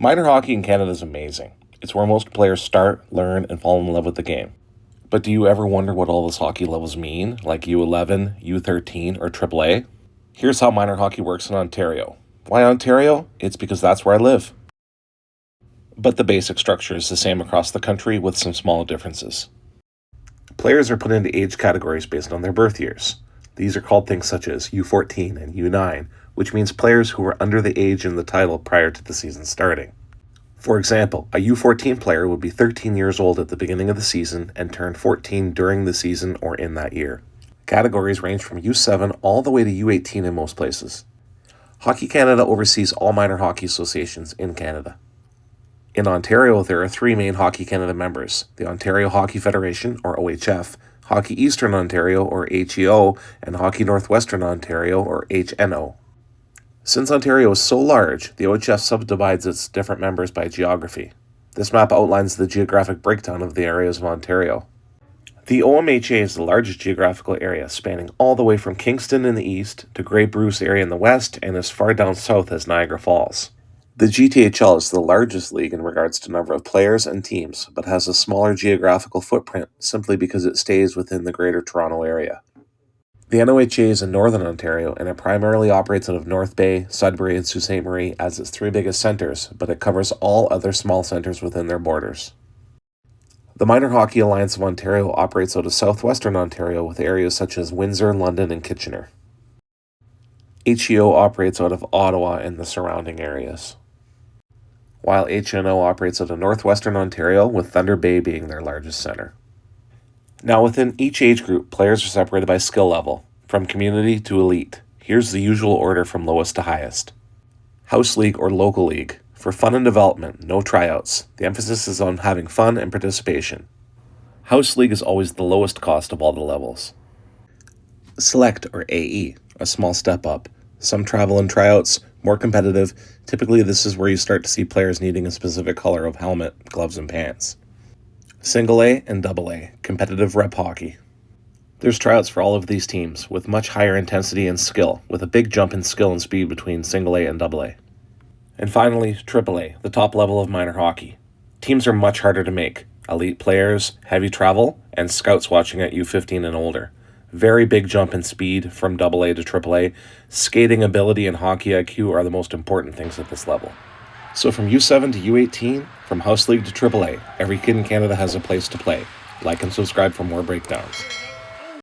Minor hockey in Canada is amazing. It's where most players start, learn, and fall in love with the game. But do you ever wonder what all those hockey levels mean, like U11, U13, or AAA? Here's how minor hockey works in Ontario. Why Ontario? It's because that's where I live. But the basic structure is the same across the country with some small differences. Players are put into age categories based on their birth years. These are called things such as U14 and U9, which means players who were under the age in the title prior to the season starting. For example, a U14 player would be 13 years old at the beginning of the season and turn 14 during the season or in that year. Categories range from U7 all the way to U18 in most places. Hockey Canada oversees all minor hockey associations in Canada. In Ontario, there are three main Hockey Canada members: the Ontario Hockey Federation, or OHF, Hockey Eastern Ontario, or HEO, and Hockey Northwestern Ontario, or HNO. Since Ontario is so large, the OHF subdivides its different members by geography. This map outlines the geographic breakdown of the areas of Ontario. The OMHA is the largest geographical area, spanning all the way from Kingston in the east to Grey Bruce area in the west and as far down south as Niagara Falls. The GTHL is the largest league in regards to number of players and teams, but has a smaller geographical footprint simply because it stays within the Greater Toronto Area. The NOHA is in Northern Ontario, and it primarily operates out of North Bay, Sudbury, and Sault Ste. Marie as its three biggest centres, but it covers all other small centres within their borders. The Minor Hockey Alliance of Ontario operates out of Southwestern Ontario with areas such as Windsor, London, and Kitchener. HEO operates out of Ottawa and the surrounding areas, while HNO operates out of Northwestern Ontario, with Thunder Bay being their largest centre. Now, within each age group, players are separated by skill level, from community to elite. Here's the usual order from lowest to highest. House League or Local League. For fun and development, no tryouts. The emphasis is on having fun and participation. House League is always the lowest cost of all the levels. Select or AE, a small step up. Some travel and tryouts, more competitive. Typically, this is where you start to see players needing a specific color of helmet, gloves, and pants. Single A and Double A, competitive rep hockey. There's tryouts for all of these teams, with much higher intensity and skill, with a big jump in skill and speed between Single A and Double A. And finally, AAA, the top level of minor hockey. Teams are much harder to make. Elite players, heavy travel, and scouts watching at U15 and older. Very big jump in speed from AA to AAA. Skating ability and hockey IQ are the most important things at this level. So from U7 to U18, from House League to AAA, every kid in Canada has a place to play. Like and subscribe for more breakdowns.